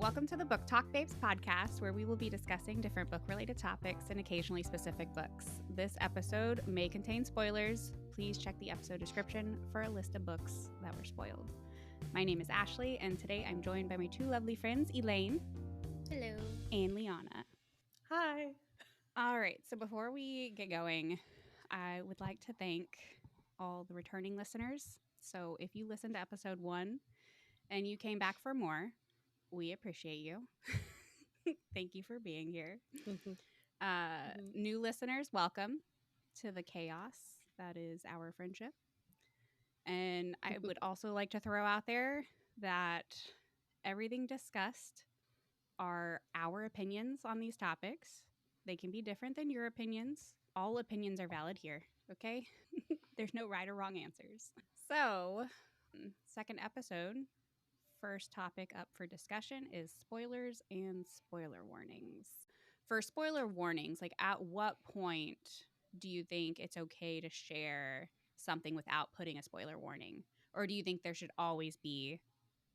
Welcome to the Book Talk Babes podcast, where we will be discussing different book-related topics and occasionally specific books. This episode may contain spoilers. Please check the episode description for a list of books that were spoiled. My name is Ashley, and today I'm joined by my two lovely friends, Elaine. Hello. And Liana. Hi. All right, so before we get going, I would like to thank all the returning listeners. So if you listened to episode 1 and you came back for more, we appreciate you. Thank you for being here. New listeners, welcome to the chaos that is our friendship. And I would also like to throw out there that everything discussed are our opinions on these topics. They can be different than your opinions. All opinions are valid here, okay? There's no right or wrong answers. So, second episode. First topic up for discussion is spoilers and spoiler warnings. For spoiler warnings, like at what point do you think it's okay to share something without putting a spoiler warning? Or do you think there should always be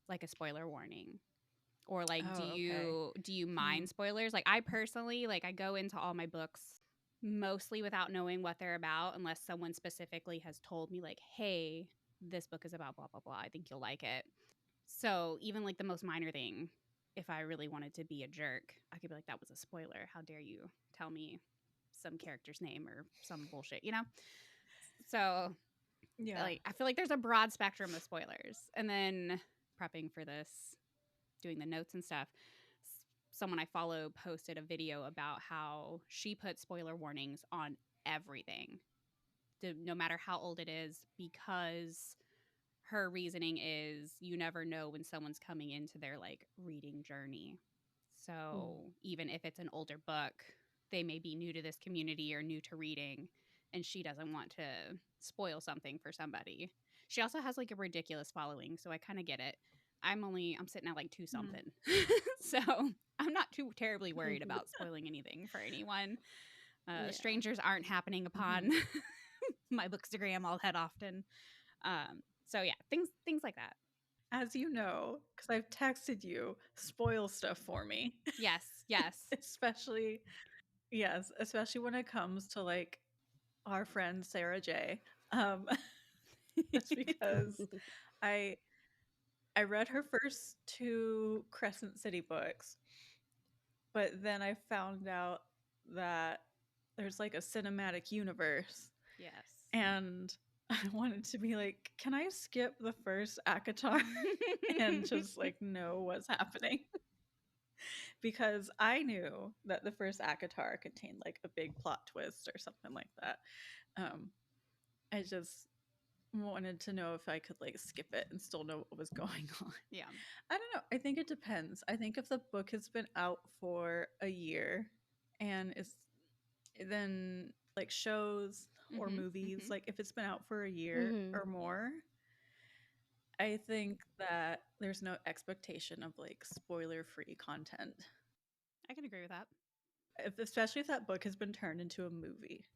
like a spoiler warning? Or like do you mind spoilers? Like I personally, like I go into all my books mostly without knowing what they're about unless someone specifically has told me like, hey, this book is about blah, blah, blah. I think you'll like it. So even like the most minor thing, if I really wanted to be a jerk, I could be like, that was a spoiler. How dare you tell me some character's name or some bullshit, you know? So yeah, like I feel like there's a broad spectrum of spoilers. And then prepping for this, doing the notes and stuff, someone I follow posted a video about how she put spoiler warnings on everything, no matter how old it is, because her reasoning is you never know when someone's coming into their like reading journey. So even if it's an older book, they may be new to this community or new to reading, and she doesn't want to spoil something for somebody. She also has like a ridiculous following, so I kind of get it. I'm sitting at like 2 something. So I'm not too terribly worried about spoiling anything for anyone. Strangers aren't happening upon my Bookstagram all that often. So yeah, things like that. As you know, because I've texted you, spoil stuff for me. Yes. especially when it comes to like our friend Sarah J. That's because I read her first 2 Crescent City books, but then I found out that there's like a cinematic universe. Yes. And I wanted to be like, can I skip the first ACOTAR and just like know what's happening? Because I knew that the first ACOTAR contained like a big plot twist or something like that. I just wanted to know if I could like skip it and still know what was going on. Yeah. I don't know. I think it depends. I think if the book has been out for a year and is then like shows or movies, like if it's been out for a year or more, I think that there's no expectation of like spoiler-free content. I can agree with that. Especially if that book has been turned into a movie.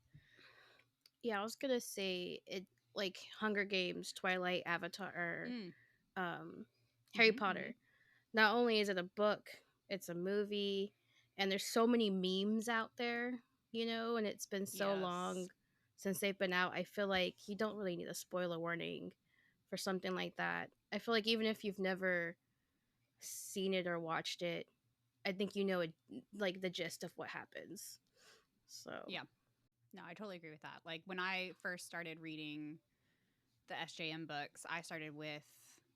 Yeah, I was gonna say it, like Hunger Games, Twilight, Avatar, Harry Potter. Not only is it a book, it's a movie, and there's so many memes out there, you know, and it's been so long since they've been out. I feel like you don't really need a spoiler warning for something like that. I feel like even if you've never seen it or watched it, I think you know it, like the gist of what happens. So yeah, no, I totally agree with that. Like when I first started reading the SJM books, I started with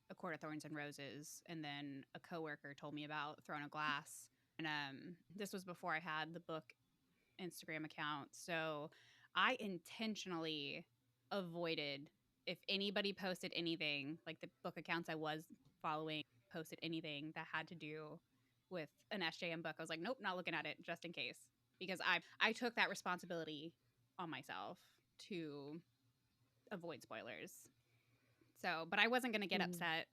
A Court of Thorns and Roses, and then a coworker told me about Throne of Glass. And this was before I had the book Instagram account. So I intentionally avoided, if anybody posted anything, like the book accounts I was following posted anything that had to do with an SJM book, I was like, nope, not looking at it just in case. Because I took that responsibility on myself to avoid spoilers. So, but I wasn't going to get upset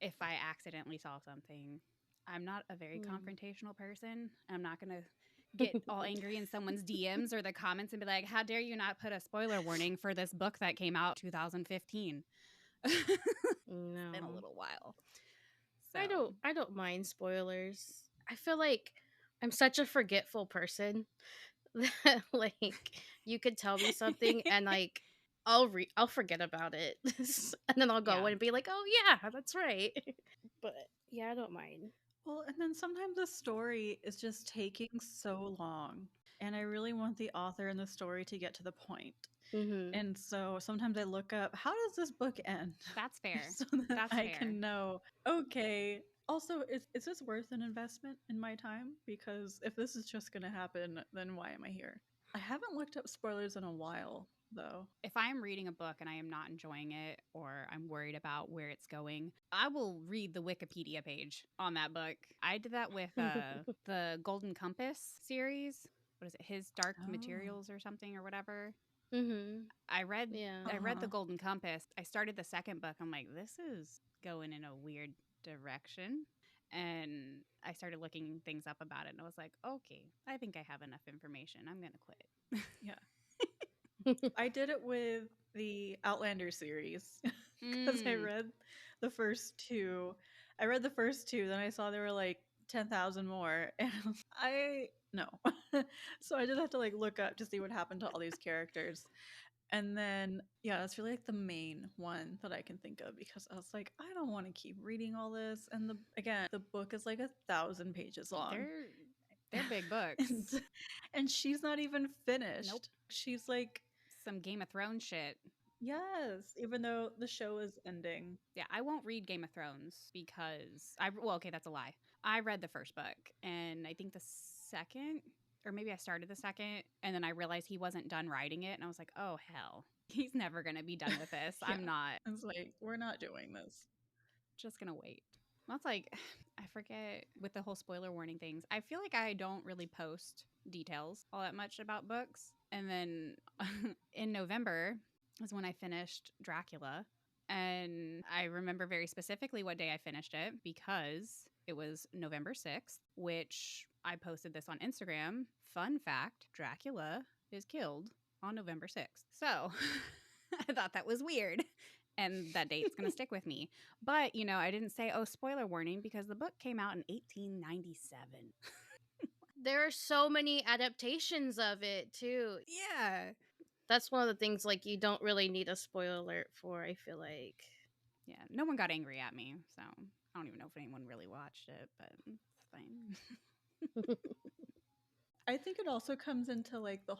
if I accidentally saw something. I'm not a very confrontational person. I'm not going to get all angry in someone's DMs or the comments and be like, how dare you not put a spoiler warning for this book that came out 2015? It's been a little while. So I don't mind spoilers. I feel like I'm such a forgetful person that like you could tell me something and like I'll forget about it. And then I'll go and be like, "Oh yeah, that's right." But yeah, I don't mind. Well, and then sometimes the story is just taking so long, and I really want the author and the story to get to the point. Mhm. And so sometimes I look up, how does this book end? that's fair. So that That's I fair. can know, okay. Also, is this worth an investment in my time? Because if this is just going to happen, then why am I here? I haven't looked up spoilers in a while, though. If I am reading a book and I am not enjoying it or I'm worried about where it's going, I will read the Wikipedia page on that book. I did that with the Golden Compass series. What is it? His Dark Oh. Materials or something or whatever. Mhm. I read Yeah. I read the Golden Compass. I started the second book. I'm like, this is going in a weird direction. And I started looking things up about it and I was like, okay, I think I have enough information. I'm gonna quit. Yeah. I did it with the Outlander series because I read the first two. I read the first two, then I saw there were like 10,000 more, and I no. So I just have to like look up to see what happened to all these characters. And then, yeah, that's really like the main one that I can think of because I was like, I don't want to keep reading all this. And the book is like 1,000 pages long. They're big books. and she's not even finished. Nope. She's like some Game of Thrones shit. Yes, even though the show is ending. Yeah, I won't read Game of Thrones because okay, that's a lie. I read the first book and I think the second, or maybe I started the second, and then I realized he wasn't done writing it, and I was like, oh hell, he's never gonna be done with this. Yeah. I'm not. I was like, we're not doing this. Just gonna wait. That's like, I forget with the whole spoiler warning things. I feel like I don't really post details all that much about books. And then in November is when I finished Dracula. And I remember very specifically what day I finished it because it was November 6th, which I posted this on Instagram. Fun fact, Dracula is killed on November 6th. So I thought that was weird. And that date's going to stick with me. But, you know, I didn't say, oh, spoiler warning, because the book came out in 1897. There are so many adaptations of it, too. Yeah. That's one of the things, like, you don't really need a spoiler alert for, I feel like. Yeah, no one got angry at me, so I don't even know if anyone really watched it, but it's fine. I think it also comes into, like, the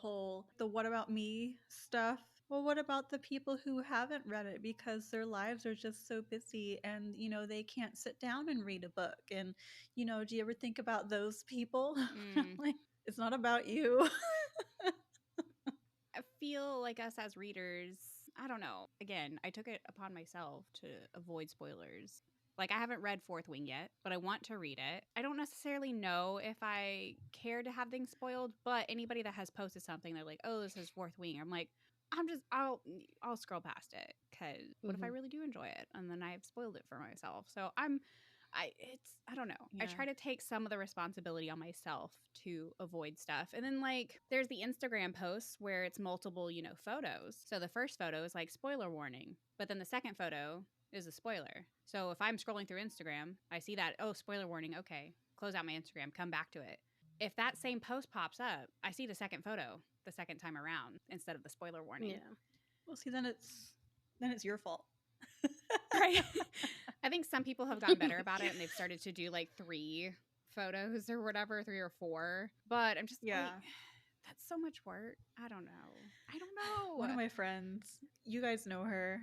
what about me stuff. Well, what about the people who haven't read it because their lives are just so busy and, you know, they can't sit down and read a book? And, you know, do you ever think about those people? Like, it's not about you. I feel like us as readers, I don't know. Again, I took it upon myself to avoid spoilers. Like, I haven't read Fourth Wing yet, but I want to read it. I don't necessarily know if I care to have things spoiled, but anybody that has posted something, they're like, oh, this is Fourth Wing. I'm like, I'll scroll past it because what if I really do enjoy it? And then I've spoiled it for myself. So I don't know. Yeah. I try to take some of the responsibility on myself to avoid stuff. And then like there's the Instagram posts where it's multiple, you know, photos. So the first photo is like spoiler warning, but then the second photo is a spoiler. So if I'm scrolling through Instagram, I see that, oh, spoiler warning, okay, close out my Instagram, come back to it. If that same post pops up, I see the second photo the second time around instead of the spoiler warning. Yeah. Well, see, then it's your fault. Right. I think some people have gotten better about it and they've started to do like 3 photos or whatever, 3 or 4. But I'm just like, that's so much work. I don't know. One of my friends, you guys know her.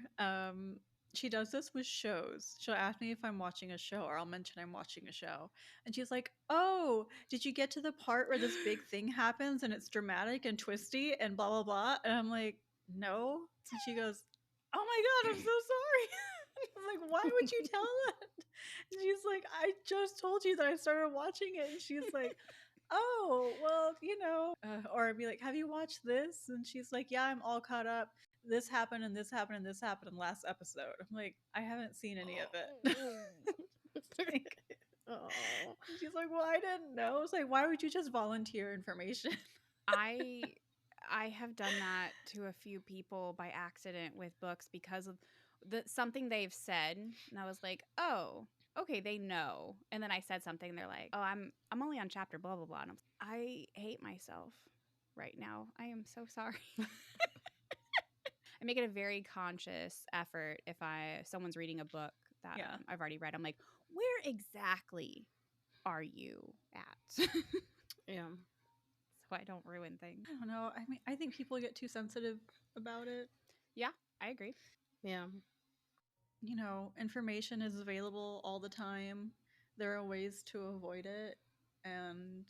She does this with shows. She'll ask me if I'm watching a show, or I'll mention I'm watching a show. And she's like, oh, did you get to the part where this big thing happens and it's dramatic and twisty and blah, blah, blah? And I'm like, no. And she goes, oh my God, I'm so sorry. I'm like, why would you tell that? And she's like, I just told you that I started watching it. And she's like, oh, well, you know. Or I'd be like, have you watched this? And she's like, yeah, I'm all caught up. This happened and this happened and this happened in last episode. I'm like, I haven't seen any of it. Like, she's like, well, I didn't know. I was like, why would you just volunteer information? I have done that to a few people by accident with books because of something they've said, and I was like, oh, okay, they know. And then I said something, and they're like, oh, I'm only on chapter blah blah blah. And I hate myself right now. I am so sorry. I make it a very conscious effort if someone's reading a book that I've already read. I'm like, where exactly are you at? Yeah. So I don't ruin things. I don't know. I mean, I think people get too sensitive about it. Yeah, I agree. Yeah. You know, information is available all the time. There are ways to avoid it. And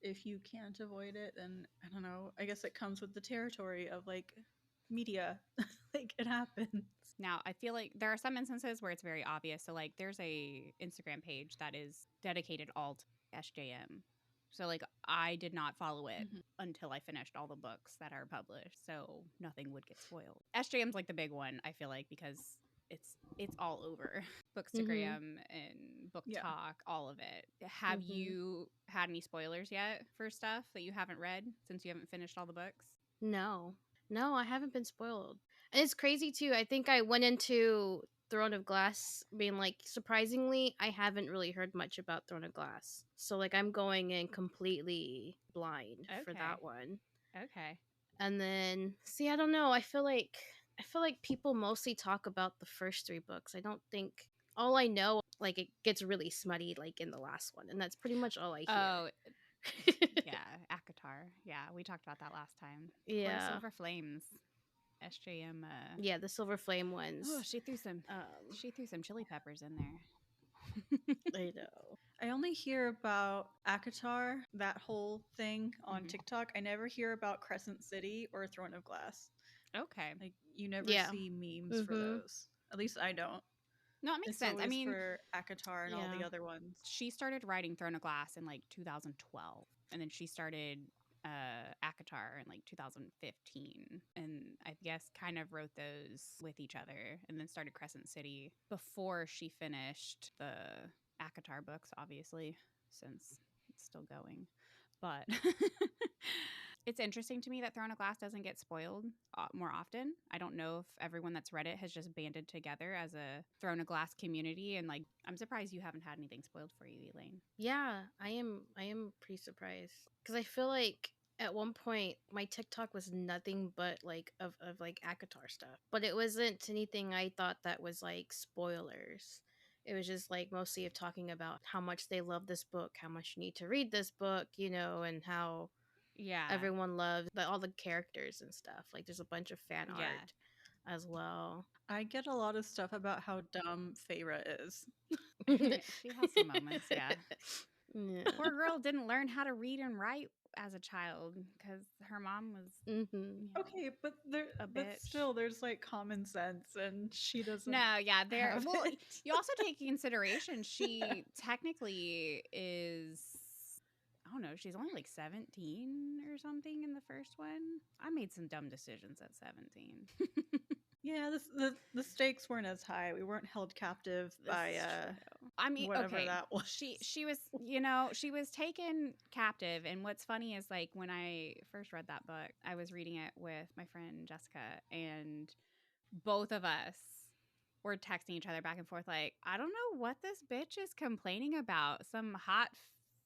if you can't avoid it, then I don't know. I guess it comes with the territory of like media. Like it happens. Now, I feel like there are some instances where it's very obvious. So, like, there's a Instagram page that is dedicated all to SJM. So, like, I did not follow it until I finished all the books that are published, so nothing would get spoiled. SJM's like the big one, I feel like, because it's all over Bookstagram and Book Talk, all of it. Have you had any spoilers yet for stuff that you haven't read since you haven't finished all the books? No, I haven't been spoiled. And it's crazy too. I think I went into Throne of Glass being like, surprisingly, I haven't really heard much about Throne of Glass. So like I'm going in completely blind for that one. Okay. And then see, I don't know. I feel like people mostly talk about the first 3 books. I don't think all I know, like it gets really smutty like in the last one, and that's pretty much all I hear. Oh, yeah, ACOTAR. Yeah, we talked about that last time. Yeah, or Silver Flames. SJM. Yeah, the Silver Flame ones. Oh, she threw some chili peppers in there. I know. I only hear about ACOTAR, that whole thing on TikTok. I never hear about Crescent City or Throne of Glass. Okay. Like you never see memes for those. At least I don't. No, it makes sense. I mean, for ACOTAR and all the other ones. She started writing Throne of Glass in like 2012, and then she started ACOTAR in like 2015, and I guess kind of wrote those with each other, and then started Crescent City before she finished the ACOTAR books, obviously, since it's still going. But it's interesting to me that Throne of Glass doesn't get spoiled more often. I don't know if everyone that's read it has just banded together as a Throne of Glass community, and like I'm surprised you haven't had anything spoiled for you, Elaine. Yeah, I am pretty surprised because I feel like at one point my TikTok was nothing but like of like ACOTAR stuff, but it wasn't anything I thought that was like spoilers. It was just like mostly of talking about how much they love this book, how much you need to read this book, you know, and how everyone loves all the characters and stuff. Like there's a bunch of fan art as well. I get a lot of stuff about how dumb Feyre is. She has some moments, yeah. Poor girl didn't learn how to read and write as a child because her mom was okay, but still there's like common sense, and she doesn't. No, yeah, well, you also take into consideration she technically is, I don't know, she's only like 17 or something in the first one. I made some dumb decisions at 17. Yeah, the stakes weren't as high. We weren't held captive by I mean, whatever that was. She was, you know, she was taken captive. And what's funny is like when I first read that book, I was reading it with my friend Jessica, and both of us were texting each other back and forth like, I don't know what this bitch is complaining about. Some hot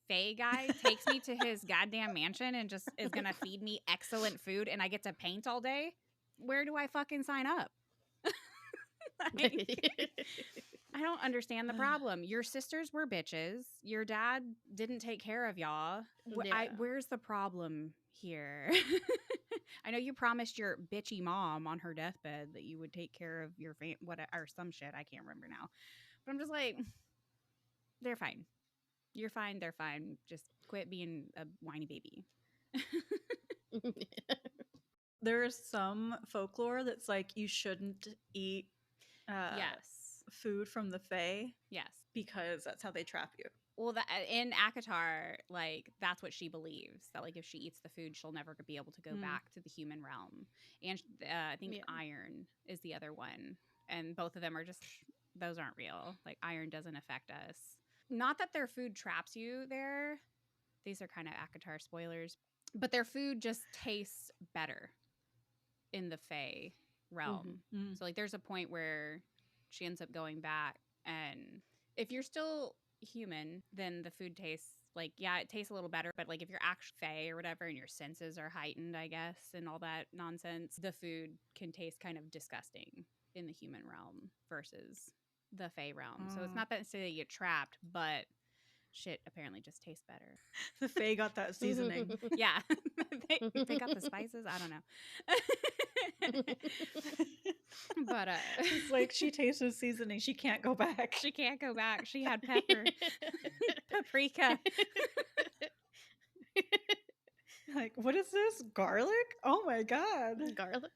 Fae guy takes me to his goddamn mansion and just is gonna feed me excellent food, and I get to paint all day. Where do I fucking sign up? I don't understand the problem. Your sisters were bitches. Your dad didn't take care of y'all. Where's the problem here? I know you promised your bitchy mom on her deathbed that you would take care of your or some shit. I can't remember now. But I'm just like, they're fine. You're fine. They're fine. Just quit being a whiny baby. There's some folklore that's like you shouldn't eat food from the Fae. Yes. Because that's how they trap you. Well, in ACOTAR, like, that's what she believes. That, like, if she eats the food, she'll never be able to go back to the human realm. And I think iron is the other one. And both of them are just, those aren't real. Like, iron doesn't affect us. Not that their food traps you there. These are kind of ACOTAR spoilers. But their food just tastes better in the Fae realm. So like there's a point where she ends up going back And if you're still human, then the food tastes like, yeah, it tastes a little better. But like if you're actually fae or whatever and your senses are heightened, I guess, and all that nonsense, the food can taste kind of disgusting in the human realm versus the fae realm. So it's not that necessarily you get trapped, but shit apparently just tastes better. The fae got that seasoning. Yeah. they got the spices. I don't know. But it's like she tasted seasoning. She can't go back. She can't go back. She had pepper. Paprika. Like, what is this? Garlic? Oh my god. Garlic.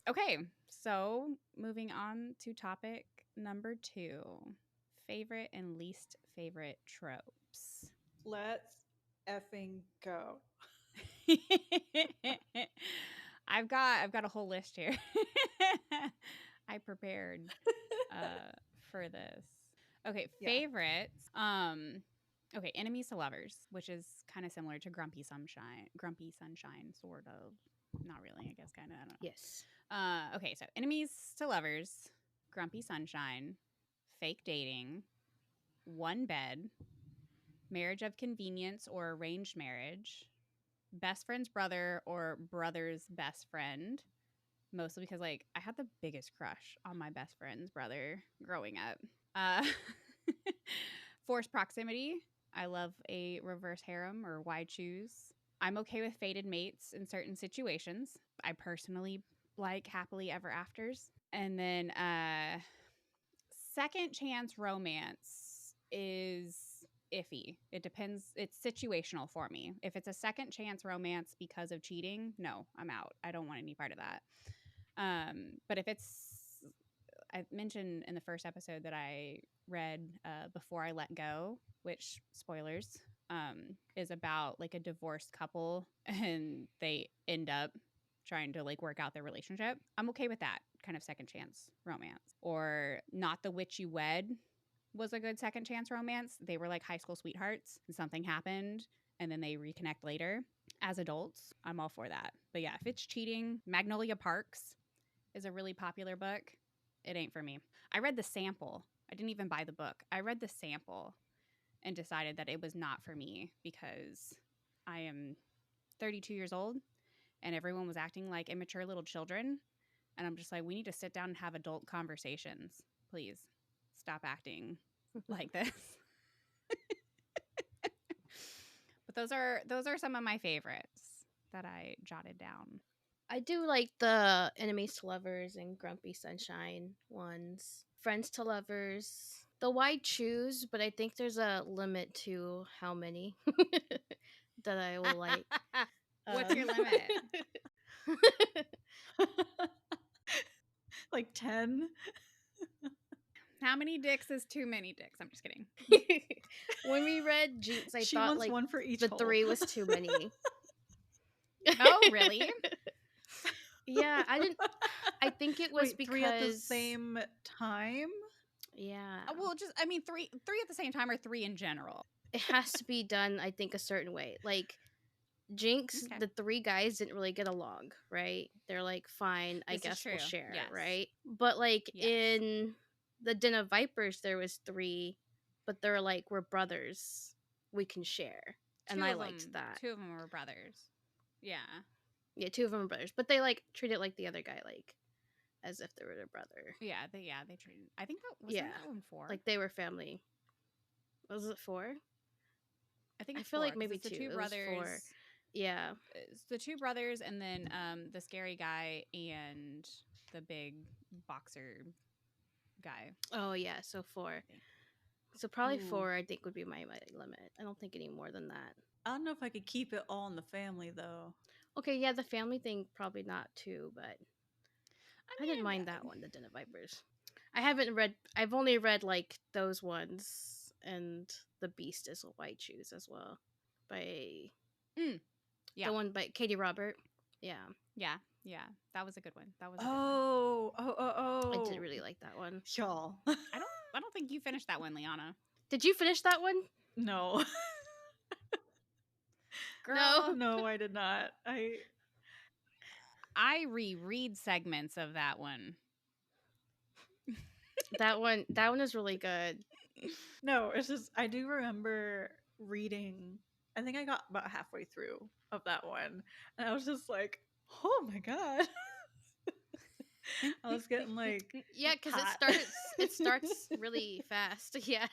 Okay, so moving on to topic number 2. Favorite and least favorite tropes. Let's effing go. I've got a whole list here. I prepared for this. Okay, favorites. Okay, enemies to lovers, which is kind of similar to Grumpy Sunshine, sort of. Not really, I guess, kind of. I don't know. Yes. Okay, so enemies to lovers, Grumpy Sunshine, fake dating, one bed, marriage of convenience or arranged marriage, best friend's brother or brother's best friend. Mostly because, like, I had the biggest crush on my best friend's brother growing up. Forced proximity. I love a reverse harem or why choose. I'm okay with fated mates in certain situations. I personally like happily ever afters. And then second chance romance is iffy. It depends. It's situational for me. If it's a second chance romance because of cheating, no, I'm out. I don't want any part of that. But if it's, I mentioned in the first episode that I read Before I Let Go, which, spoilers, is about like a divorced couple and they end up trying to like work out their relationship. I'm okay with that kind of second chance romance. Or Not the Witch You Wed was a good second chance romance. They were like high school sweethearts and something happened and then they reconnect later as adults. I'm all for that. But yeah, if it's cheating, Magnolia Parks is a really popular book. It ain't for me. I read the sample. I didn't even buy the book. I read the sample and decided that it was not for me because I am 32 years old and everyone was acting like immature little children. And I'm just like, we need to sit down and have adult conversations. Please stop acting like this. But those are some of my favorites that I jotted down. I do like the enemies to lovers and Grumpy Sunshine ones. Friends to lovers. The why choose, but I think there's a limit to how many that I will like. What's your limit? Like 10? How many dicks is too many dicks? I'm just kidding. When we read Jinxed, I she thought wants like one for each the hole. 3 was too many. Oh, really? Yeah, I think it was Wait, because 3 at the same time? Yeah. Well, just I mean, three at the same time or 3 in general. It has to be done, I think, a certain way. Like Jinxed, Okay. the 3 guys didn't really get along, right? They're like, fine, I This is guess we'll true. share, Yes. right? But like Yes. in the Den of Vipers, there was 3, but they're like, we're brothers, we can share, and I liked that. 2 of them were brothers. Yeah. Yeah, 2 of them were brothers, but they like treated like the other guy like as if they were their brother. Yeah, they treated. I think that was Yeah. that one 4. Like they were family. Was it 4? I think I it's feel 4, like 'cause maybe it's the 2. 2 It was brothers. 4. Yeah. It's the 2 brothers, and then the scary guy and the big boxer guy. Oh yeah, so 4. I think. So probably Ooh. 4, I think, would be my limit. I don't think any more than that. I don't know if I could keep it all in the family, though. Okay, yeah, the family thing, probably not too, but I didn't mind that one, the Den of Vipers. I've only read, like, those ones, and The Beast is what I choose as well. By... Yeah. The one by Katie Robert. Yeah. Yeah. That was a good one. That was a Oh. I did really like that one. Y'all. good one. I don't think you finished that one, Liana. Did you finish that one? No. Girl, No, I did not. I reread segments of that one. That one is really good. No, it's just I do remember reading. I think I got about halfway through of that one, and I was just like, "Oh my god!" I was getting like, Yeah, because hot. it starts really fast. Yeah.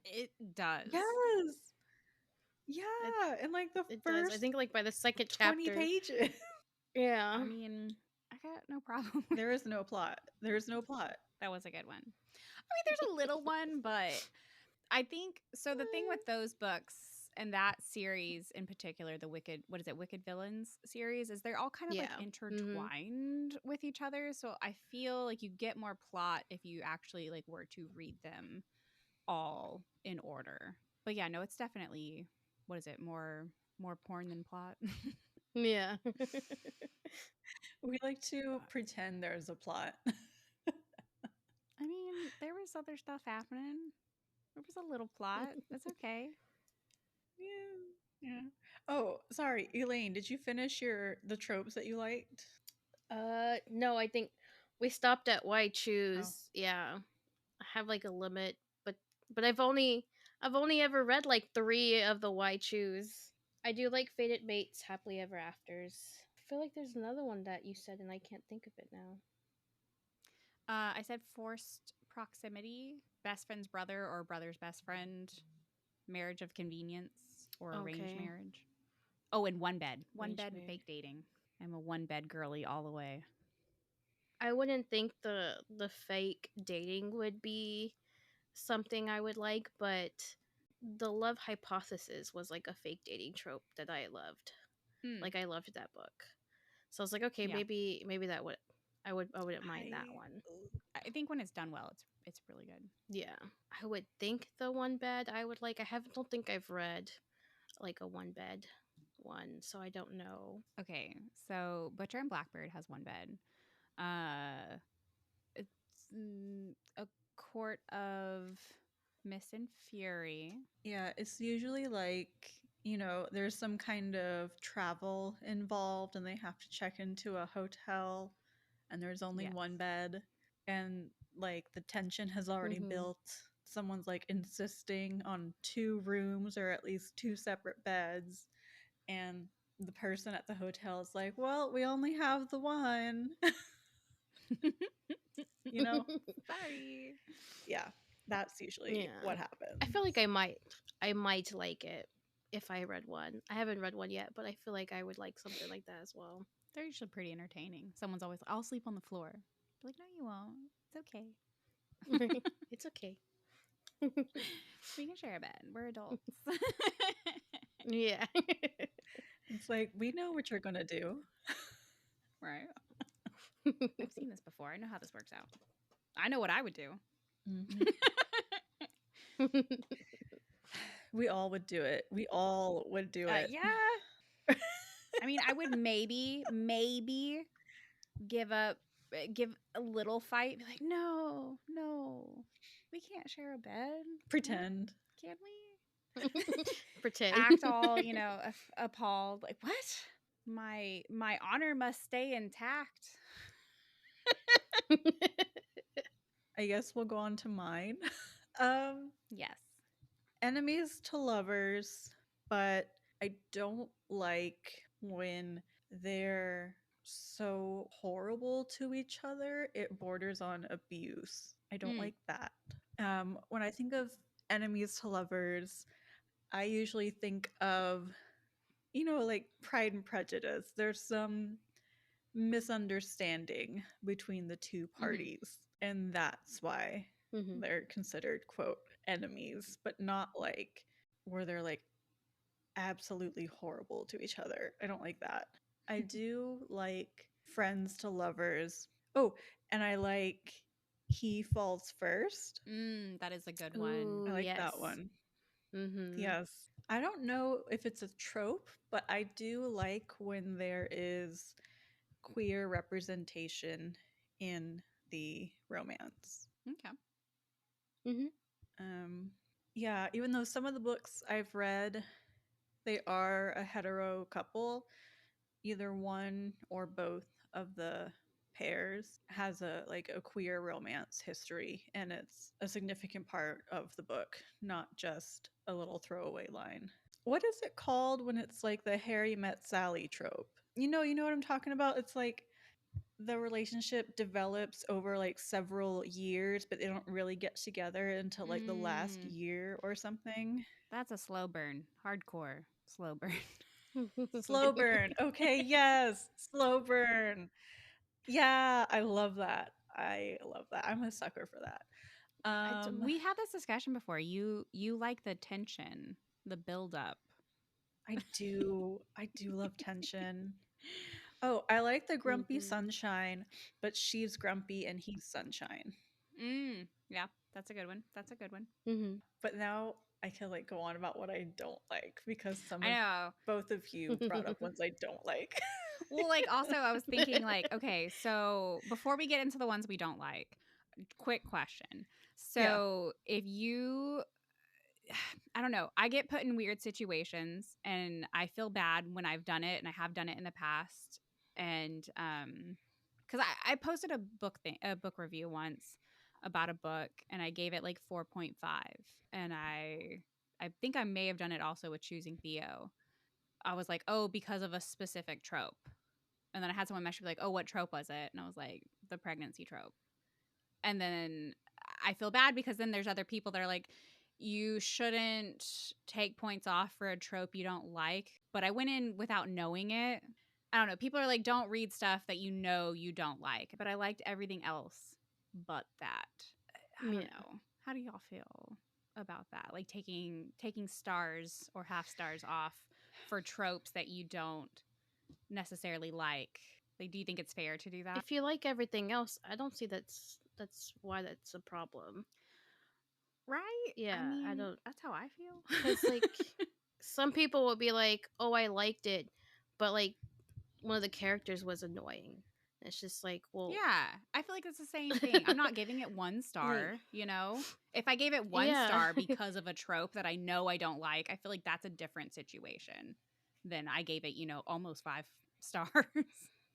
It does. Yes. Yeah, and like the It does. first I think like by the second 20 chapter. pages. Yeah. I mean, I got no problem with There is no plot. There is no plot. that. Was a good one. I mean, there's a little one, but I think so. The thing with those books and that series in particular, the Wicked Villains series, is they're all kind of like Yeah. intertwined with each other. So I feel like you get more plot if you actually like were to read them all in order. But yeah, no, it's definitely more porn than plot. Yeah. We like to pretend there's a plot. I mean, there was other stuff happening. There was a little plot. That's okay. Yeah. Yeah. Oh, sorry, Elaine, did you finish the tropes that you liked? No, I think we stopped at why Oh. choose. Yeah. I have like a limit, but I've only ever read like 3 of the why choose. I do like Fated Mates, Happily Ever Afters. I feel like there's another one that you said and I can't think of it now. I said forced proximity, best friend's brother or brother's best friend, marriage of convenience or arranged marriage. Oh, and one bed. One bed and fake dating. I'm a one bed girly all the way. I wouldn't think the fake dating would be something I would like, but the love hypothesis was like a fake dating trope that I loved. Like I loved that book. So I was like, okay, Yeah. maybe that would I wouldn't mind that one. I think when it's done well, it's really good. Yeah. I would think the one bed I would like. Don't think I've read like a one bed one, so I don't know. Okay, so Butcher and Blackbird has one bed. It's a court of Mist and Fury. Yeah, it's usually like, there's some kind of travel involved and they have to check into a hotel and there's only one bed and like the tension has already built. Someone's like insisting on 2 rooms or at least 2 separate beds, and the person at the hotel is like, well, we only have the one. Sorry. Yeah, that's usually what happens. I feel like I might like it if I read one. I haven't read one yet, but I feel like I would like something like that as well. They're usually pretty entertaining. Someone's always like, I'll sleep on the floor. Be like, no, you won't. It's okay. It's okay. We can share a bed. We're adults. Yeah. It's like, we know what you're going to do. Right. I've seen this before. I know how this works out. I know what I would do. Mm-hmm. We all would do it. We all would do it. Yeah. I mean, I would maybe give a little fight. Be like, no, we can't share a bed. Pretend. Can we? Pretend. Act all, appalled. Like, what? My honor must stay intact. I guess we'll go on to mine. Yes. Enemies to lovers, but I don't like when they're so horrible to each other. It borders on abuse. I don't like that. When I think of enemies to lovers, I usually think of, like Pride and Prejudice. There's some misunderstanding between the 2 parties, and that's why they're considered, quote, enemies, but not like where they're like absolutely horrible to each other. I don't like that. I do like friends to lovers. Oh, and I like He Falls First. That is a good one. Ooh, I like that one. Mm-hmm. Yes. I don't know if it's a trope, but I do like when there is queer representation in the romance. Okay. Yeah, even though some of the books I've read, they are a hetero couple, either one or both of the pairs has a queer romance history, and it's a significant part of the book, not just a little throwaway line. What is it called when it's like the Harry met Sally trope? You know what I'm talking about? It's like the relationship develops over like several years, but they don't really get together until like the last year or something. That's a slow burn. Hardcore slow burn. Slow burn. Okay, yes. Slow burn. Yeah, I love that. I'm a sucker for that. We had this discussion before. You like the tension, the build up. I do love tension. Oh, I like the grumpy sunshine, but she's grumpy and he's sunshine. Yeah, that's a good one. But now I can like go on about what I don't like, because both of you brought up ones I don't like. Well, like also I was thinking like, okay, so before we get into the ones we don't like, quick question. So if you, I don't know, I get put in weird situations and I feel bad when I've done it, and I have done it in the past. And because I posted a book review once about a book, and I gave it like 4.5, and I think I may have done it also with Choosing Theo. I was like, oh, because of a specific trope. And then I had someone message me like, oh, what trope was it? And I was like, the pregnancy trope. And then I feel bad because then there's other people that are like, you shouldn't take points off for a trope you don't like. But I went in without knowing it. I don't know. People are like, don't read stuff that you know you don't like. But I liked everything else but that. I don't know. How do y'all feel about that? Like taking stars or half stars off for tropes that you don't necessarily like. Like, do you think it's fair to do that? If you like everything else, I don't see that's why that's a problem. Right? Yeah, I mean, I don't. That's how I feel. Because like some people will be like, "Oh, I liked it," but like one of the characters was annoying. It's just like, well, yeah, I feel like it's the same thing. I'm not giving it 1 star. Like, you know, if I gave it 1 star because of a trope that I know I don't like, I feel like that's a different situation than I gave it, almost 5 stars.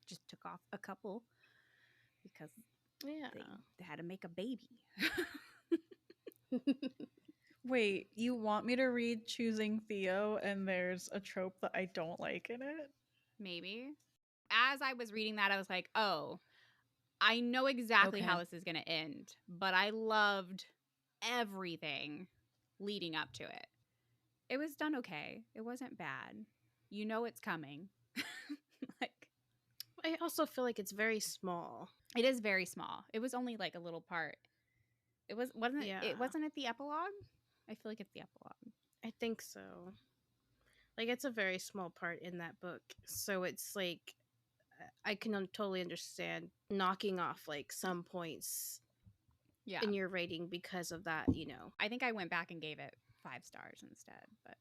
Just took off a couple because they had to make a baby. Wait, you want me to read Choosing Theo and there's a trope that I don't like in it? Maybe. As I was reading that, I was like, oh, I know exactly how this is going to end, but I loved everything leading up to it. It was done okay. It wasn't bad. You know it's coming. I also feel like it's very small. It is very small. It was only like a little part. It wasn't it the epilogue? I feel like it's the epilogue. I think so. Like it's a very small part in that book. So it's like I can totally understand knocking off like some points in your rating because of that, I think I went back and gave it 5 stars instead, but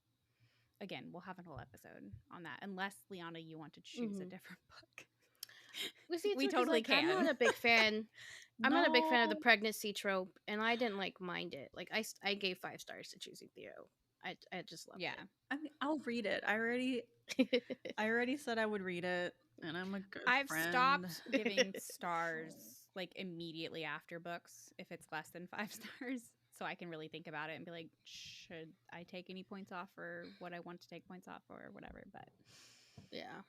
again, we'll have a whole episode on that unless Liana you want to choose a different book. We totally can. I'm not a big fan. I'm not a big fan of the pregnancy trope, and I didn't mind it. Like I gave 5 stars to Choosing Theo. I just loved it. I mean, I'll read it. I already said I would read it, and I'm a good friend. I've stopped giving stars like immediately after books if it's less than 5 stars, so I can really think about it and be like, should I take any points off for what I want to take points off or whatever? But yeah.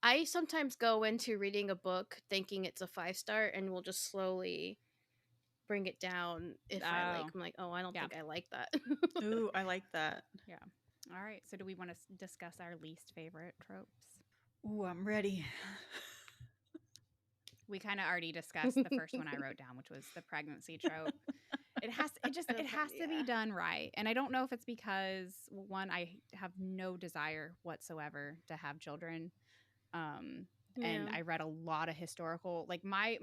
I sometimes go into reading a book thinking it's a 5-star and will just slowly bring it down if I'm like, oh, I don't think I like that. Ooh, I like that. Yeah. All right. So do we want to discuss our least favorite tropes? Ooh, I'm ready. We kind of already discussed the first one I wrote down, which was the pregnancy trope. It has to be done right. And I don't know if it's because, one, I have no desire whatsoever to have children. And I read a lot of historical, like my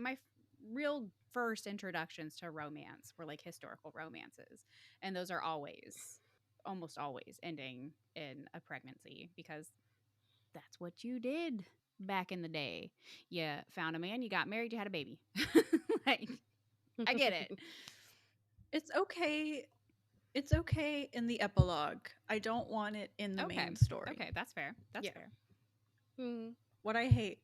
real first introductions to romance were like historical romances, and those are almost always ending in a pregnancy because that's what you did back in the day. You found a man, you got married, you had a baby. Like, I get it. It's okay in the epilogue. I don't want it in the main story. Okay, that's fair. That's fair. What I hate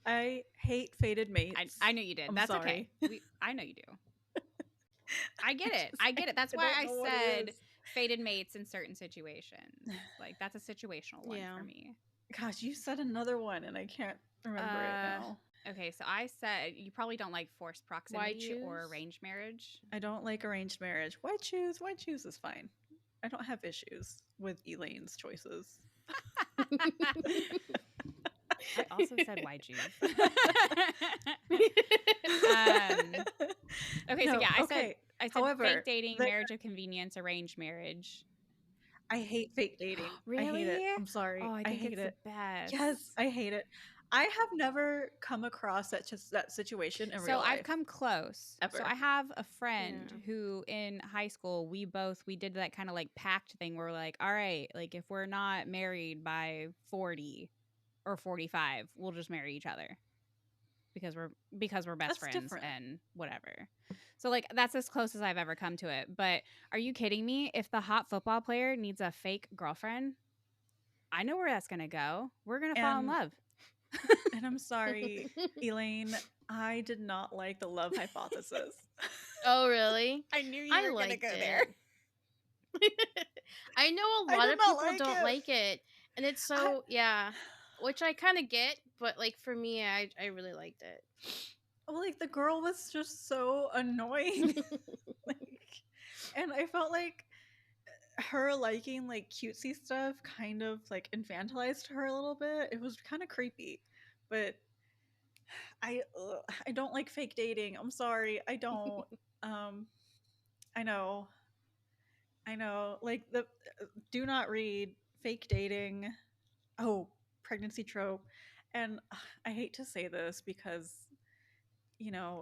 I hate fated mates. I knew you did. I'm That's sorry. okay. I know you do. I get it. I get it. That's why I said fated mates in certain situations. Like, that's a situational one for me. Gosh, you said another one and I can't remember it now. Okay, so I said you probably don't like forced proximity or arranged marriage. I don't like arranged marriage. Why choose? Why choose is fine. I don't have issues with Elaine's choices. I also said why choose. Okay, so yeah, I said however, fake dating, marriage of convenience, arranged marriage. I hate fake dating. Really? I hate it. I'm sorry. Oh, I think hate it's it. the best. Yes, I hate it. I have never come across that situation in real life. So I've come close. Ever. So I have a friend who in high school, we did that kind of like pact thing where we're like, all right, like if we're not married by 40 or 45, we'll just marry each other because we're best friends different. And whatever. So like that's as close as I've ever come to it. But are you kidding me? If the hot football player needs a fake girlfriend, I know where that's going to go. We're going to fall in love. And I'm sorry, Elaine, I did not like the love hypothesis. Oh, really? I knew you were going to go there. I know a lot of people don't like it. And it's so, which I kind of get. But, like, for me, I really liked it. Well, like, the girl was just so annoying. And I felt like her liking like cutesy stuff kind of like infantilized her a little bit. It was kind of creepy, but I don't like fake dating. I'm sorry, I don't. I know. Like the do not read fake dating. Oh, pregnancy trope, and I hate to say this because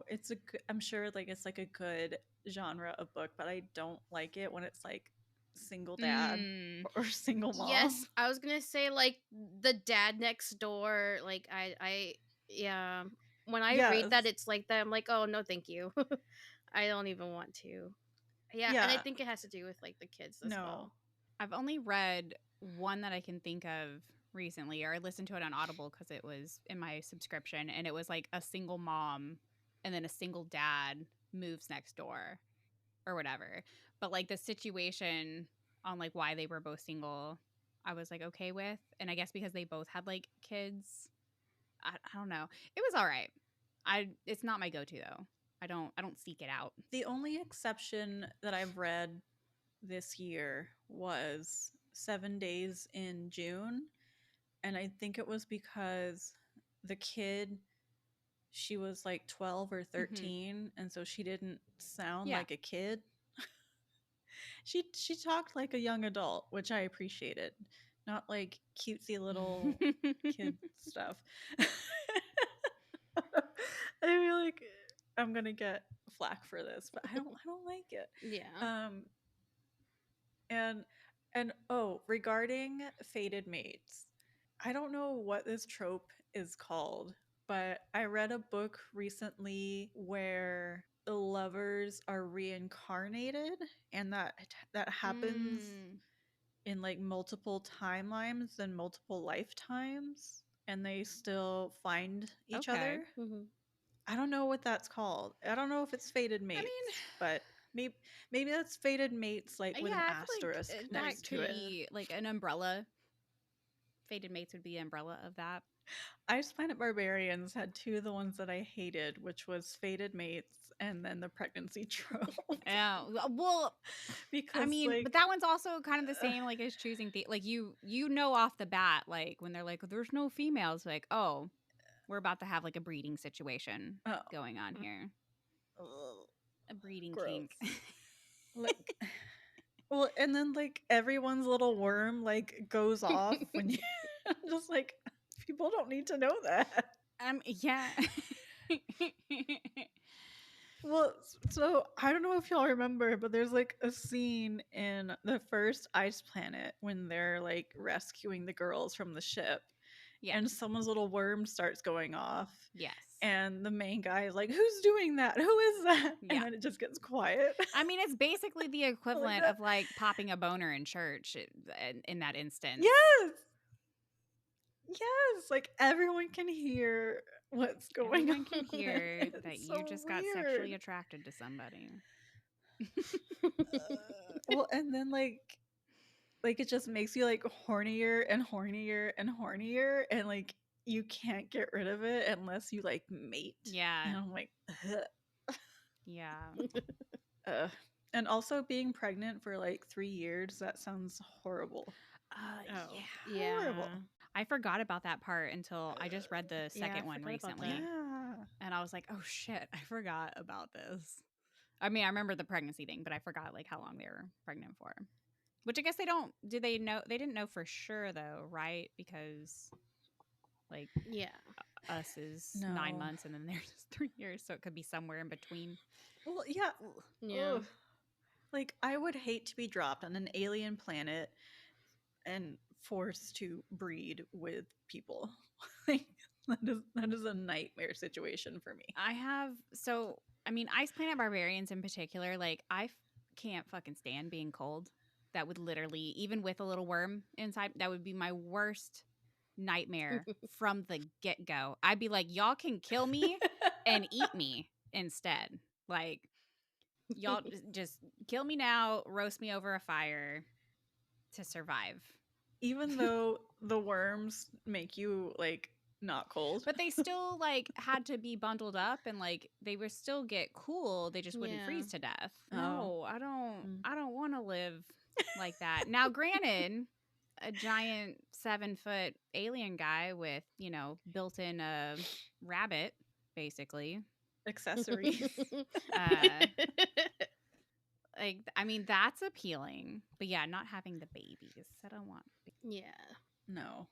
it's I'm sure like it's like a good genre of book, but I don't like it when it's like single dad or single mom. Yes, I was gonna say like the dad next door. Like I when I read that it's like that, I'm like, oh no, thank you. I don't even want to. Yeah, and I think it has to do with like the kids as well. I've only read one that I can think of recently, or I listened to it on Audible because it was in my subscription, and it was like a single mom and then a single dad moves next door or whatever. But like the situation on like why they were both single, I was like okay with. And I guess because they both had like kids, I don't know. It was all right. It's not my go-to though. I don't seek it out. The only exception that I've read this year was 7 Days in June. And I think it was because the kid, she was like 12 or 13, and so she didn't sound like a kid. She talked like a young adult, which I appreciated. Not like cutesy little kid stuff. I feel like I'm gonna get flack for this, but I don't like it. Yeah. And regarding fated mates, I don't know what this trope is called, but I read a book recently where the lovers are reincarnated, and that happens in like multiple timelines and multiple lifetimes, and they still find each other. I don't know what that's called. I don't know if it's fated mates, but maybe that's fated mates like with an asterisk next to it. Be like an umbrella. Fated mates would be the umbrella of that. I just find Barbarians had two of the ones that I hated, which was fated mates and then the pregnancy trope. Yeah, well, because I mean, like, but that one's also kind of the same, like as choosing like you know off the bat, like when they're like, there's no females, like, oh, we're about to have like a breeding situation going on here. A breeding kink. Like, well, and then like everyone's little worm like goes off when you just like, people don't need to know that. Yeah. Well, so I don't know if y'all remember, but there's like a scene in the first Ice Planet when they're like rescuing the girls from the ship. Yeah. And someone's little worm starts going off. Yes. And the main guy is like, who's doing that? Who is that? Yeah. And then it just gets quiet. I mean, it's basically the equivalent of like popping a boner in church in that instance. Yes. Yes, like everyone can hear what's going on. Everyone can hear It's that so you just got weird. sexually attracted to somebody. Well, and then like it just makes you like hornier and hornier and hornier, and like you can't get rid of it unless you like mate. Yeah. And I'm like, ugh. Yeah. And also being pregnant for like 3 years, that sounds horrible. Yeah. Horrible. I forgot about that part until I just read the second one forgot about recently. that. Yeah. And I was like, oh shit, I forgot about this. I mean, I remember the pregnancy thing, but I forgot like how long they were pregnant for. Which I guess they don't, did they know? They didn't know for sure though, right? Because like Yeah. us is No. 9 months and then theirs is 3 years. So it could be somewhere in between. Well, yeah. Yeah. Ugh. Like, I would hate to be dropped on an alien planet and forced to breed with people. Like, that is a nightmare situation for me. I mean, Ice Planet Barbarians in particular, like, can't fucking stand being cold. That would literally, even with a little worm inside, that would be my worst nightmare from the get-go. I'd be like, y'all can kill me and eat me instead. Like, y'all just kill me now, roast me over a fire to survive. Even though the worms make you like not cold, but they still like had to be bundled up and like they would still get cool. They just wouldn't freeze to death. No, I don't want to live like that. Now, granted, a giant 7-foot alien guy with, you know, built-in rabbit, basically. accessories. Like, I mean, that's appealing. But yeah, not having the babies. I don't want. Yeah. No.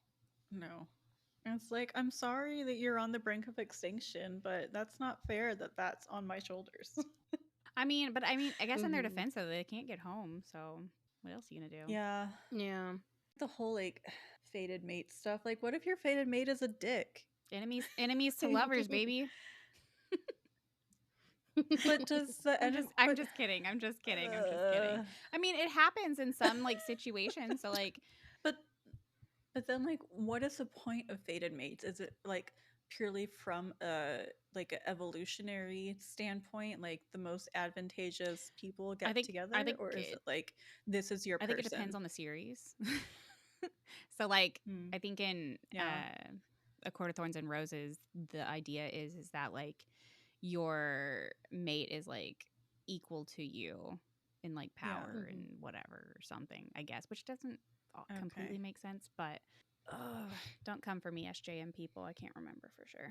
It's like, I'm sorry that you're on the brink of extinction, but that's not fair that that's on my shoulders. I mean, I guess in their defense, though, they can't get home. So what else are you going to do? Yeah. Yeah. The whole like fated mate stuff. Like, what if your fated mate is a dick? Enemies to lovers, baby. But does the I'm just kidding. I mean, it happens in some like situations. So like, but then like, what is the point of fated mates? Is it like purely from a like an evolutionary standpoint, like the most advantageous people get together, or is it like this is your person? I think it depends on the series. So like, I think in A Court of Thorns and Roses, the idea is that like your mate is like equal to you in like power and whatever or something, I guess, which doesn't completely make sense, but don't come for me, SJM people. I can't remember for sure.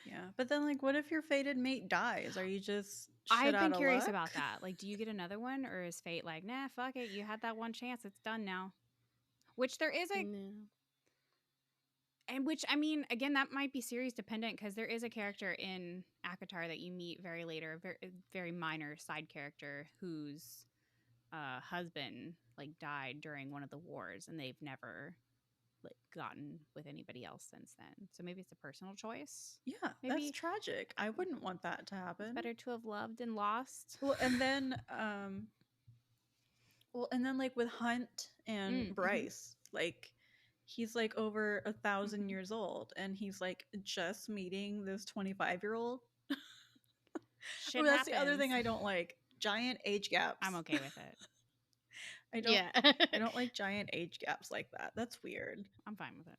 Yeah, but then like, what if your fated mate dies? Are you just I've been curious about that. Like, do you get another one, or is fate like, nah, fuck it, you had that one chance, it's done now? Which there is a and which, I mean, again, that might be series dependent because there is a character in ACOTAR that you meet very later, a very, very minor side character whose husband like died during one of the wars, and they've never like gotten with anybody else since then. So maybe it's a personal choice. Yeah, maybe that's tragic. I wouldn't want that to happen. It's better to have loved and lost. Well, and then like with Hunt and Bryce, like he's like over 1,000 years old, and he's like just meeting this 25-year-old. Shit that's the other thing I don't like. Giant age gaps. I'm okay with it. I don't like giant age gaps like that. That's weird. I'm fine with it.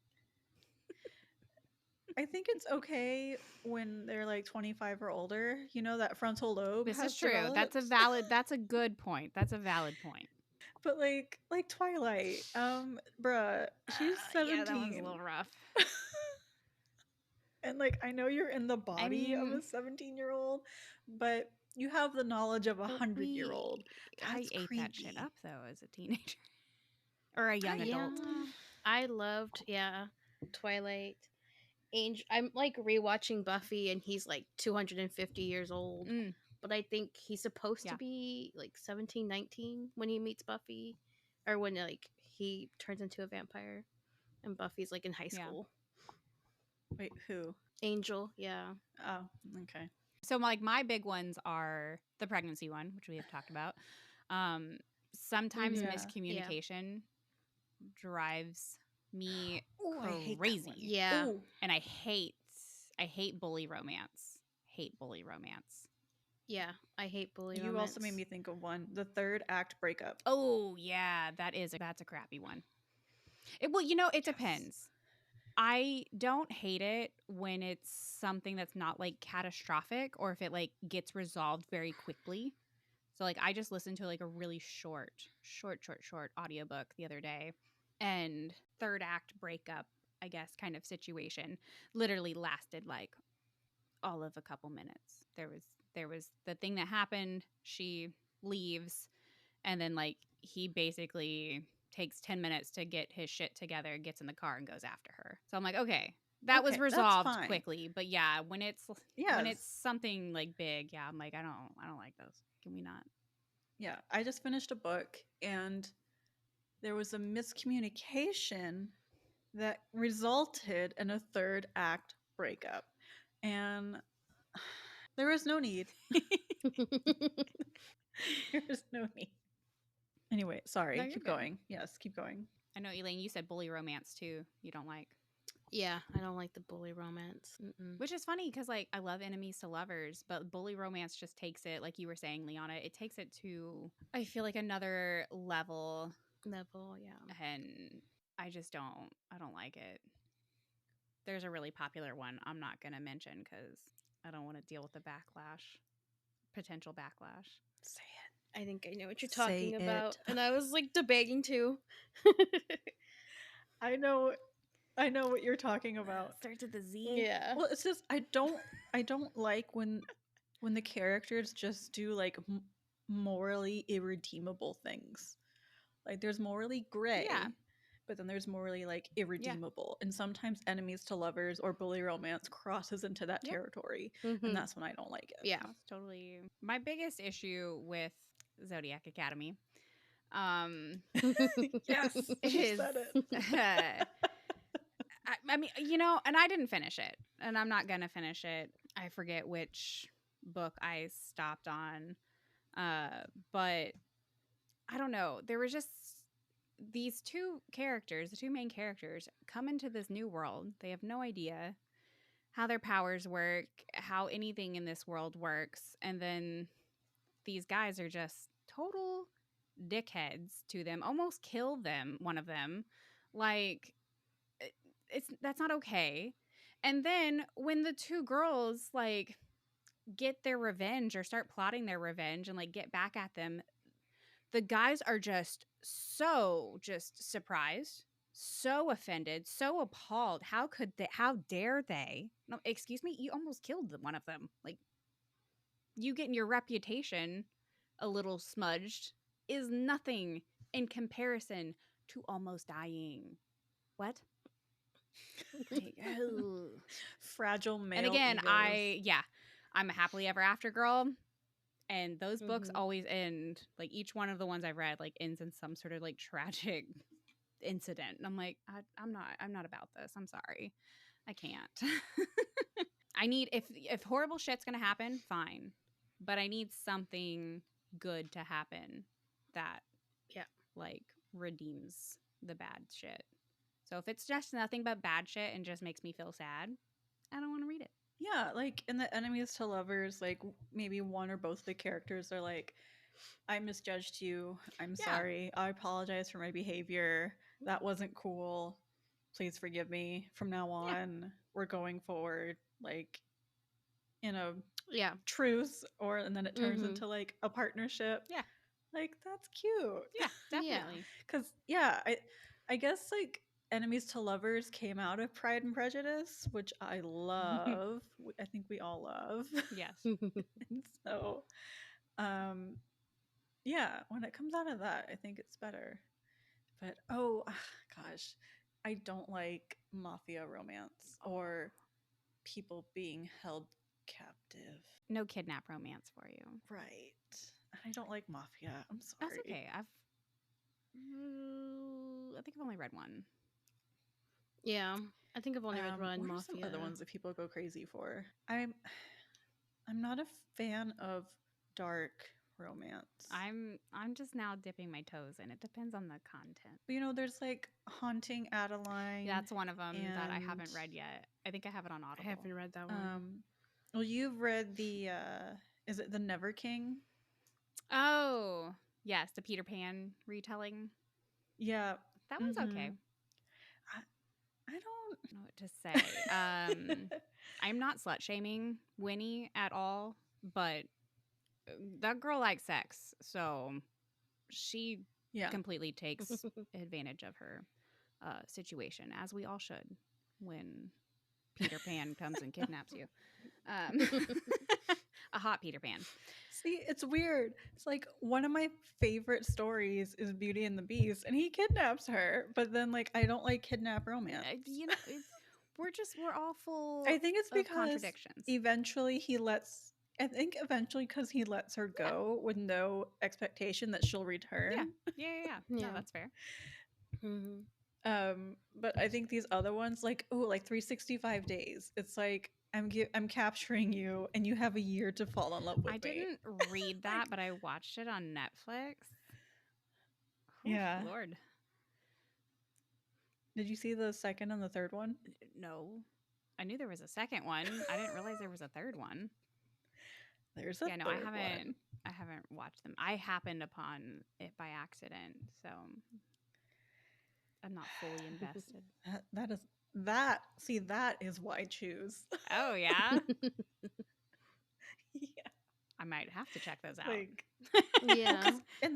I think it's okay when they're like 25 or older. You know, that frontal lobe. This is true. Developed. That's a good point. That's a valid point. But like Twilight, bruh, she's 17. Yeah, that one's a little rough. And like, I know you're in the body of a 17-year-old, but you have the knowledge of a 100-year-old. I ate that shit up though as a teenager or a young adult. I loved Twilight. Angel. I'm like rewatching Buffy, and he's like 250 years old. But I think he's supposed to be like 17, 19 when he meets Buffy, or when like he turns into a vampire, and Buffy's like in high school. Wait, who? Angel. Yeah. Oh, okay. So like my big ones are the pregnancy one, which we have talked about. Sometimes miscommunication drives me Ooh, I hate that crazy. one. Yeah. Ooh. And I hate bully romance. Hate bully romance. Yeah, I hate bully You romance. also made me think of one. The third act breakup. Oh yeah, that's a crappy one. Well, it Yes. depends. I don't hate it when it's something that's not like catastrophic or if it like gets resolved very quickly. So like I just listened to like a really short audiobook the other day, and third act breakup, I guess, kind of situation literally lasted like all of a couple minutes. There was the thing that happened, she leaves, and then like he basically takes 10 minutes to get his shit together, gets in the car and goes after her. So I'm like, okay, that was Okay, that's resolved fine. quickly. But yeah, when it's Yes. something like big, yeah, I'm like, I don't like those. Can we not? Yeah, I just finished a book and there was a miscommunication that resulted in a third act breakup. And there was no need. There was no need. Anyway, sorry. No, you're Keep good. going. Yes, keep going. I know, Elaine, you said bully romance too. You don't like. Yeah, I don't like the bully romance. Mm-mm. Which is funny because like I love enemies to lovers, but bully romance just takes it, like you were saying, Liana, it takes it to, I feel like, another level. Level, yeah. And I don't like it. There's a really popular one I'm not going to mention because I don't want to deal with the potential backlash. Say it. I think I know what you're Say talking about. it. And I was like debating too. I know what you're talking about. Starts with the Z. Yeah. Well, it's just I don't like when the characters just do like morally irredeemable things. Like there's morally gray, Yeah. but then there's morally like irredeemable, and sometimes enemies to lovers or bully romance crosses into that Yep. territory, Mhm. and that's when I don't like it. Yeah. That's totally my biggest issue with Zodiac Academy. Yes, she Is said it. I mean, and I didn't finish it, and I'm not gonna finish it. I forget which book I stopped on, but I don't know. There was just these two characters, the two main characters, come into this new world. They have no idea how their powers work, how anything in this world works, and then these guys are just total dickheads to them, almost kill them, one of them. Like that's not okay. And then when the two girls like get their revenge or start plotting their revenge and like get back at them, the guys are just surprised, so offended, so appalled. How dare they? No, excuse me, you almost killed one of them. Like, you getting your reputation a little smudged is nothing in comparison to almost dying. What? Like, Fragile male. and again, egos. I'm a happily ever after girl. And those books Mhm. always end, like each one of the ones I've read, like ends in some sort of like tragic incident. And I'm like, I'm not about this. I'm sorry. I can't. I need, if horrible shit's gonna happen, fine. But I need something good to happen that like redeems the bad shit. So if it's just nothing but bad shit and just makes me feel sad, I don't want to read it. Yeah, like in the enemies to lovers, like maybe one or both of the characters are like, I misjudged you. I'm sorry. I apologize for my behavior. That wasn't cool. Please forgive me. From now on, we're going forward like in a truce, and then it turns into like a partnership. Yeah. Like that's cute. Yeah, definitely. Cuz I guess like enemies to lovers came out of Pride and Prejudice, which I love. I think we all love. Yes. And so yeah, when it comes out of that, I think it's better. But gosh, I don't like mafia romance or people being held captive. No kidnap romance for you. Right. I don't like mafia. I'm sorry. That's okay. I think I've only read one. Yeah, I think I've only read one. What are Mafia. some other ones that people go crazy for? I'm not a fan of dark romance. I'm just now dipping my toes in. It depends on the content. But, you know, there's like Haunting Aveline. That's one of them that I haven't read yet. I think I have it on Audible. I haven't read that one. Well, you've read the is it the Never King? Oh, yes, the Peter Pan retelling. Yeah, that one's okay. I don't know what to say. I'm not slut shaming Winnie at all, but that girl likes sex, so she completely takes advantage of her situation, as we all should when Peter Pan comes and kidnaps you. A hot Peter Pan. See, it's weird. It's like one of my favorite stories is Beauty and the Beast, and he kidnaps her, but then like I don't like kidnap romance. You know, we're all full. I think it's because contradictions. Eventually because he lets her go with no expectation that she'll return. Yeah. No, that's fair. Mm-hmm. But I think these other ones, like 365 days. It's like I'm capturing you, and you have a year to fall in love with me. I didn't read that, but I watched it on Netflix. Yeah, Lord. Did you see the second and the third one? No, I knew there was a second one. I didn't realize there was a third one. There's a third one. I haven't watched them. I happened upon it by accident, so I'm not fully invested. That is why I choose. Oh yeah. Yeah. I might have to check those out. Like, yeah. In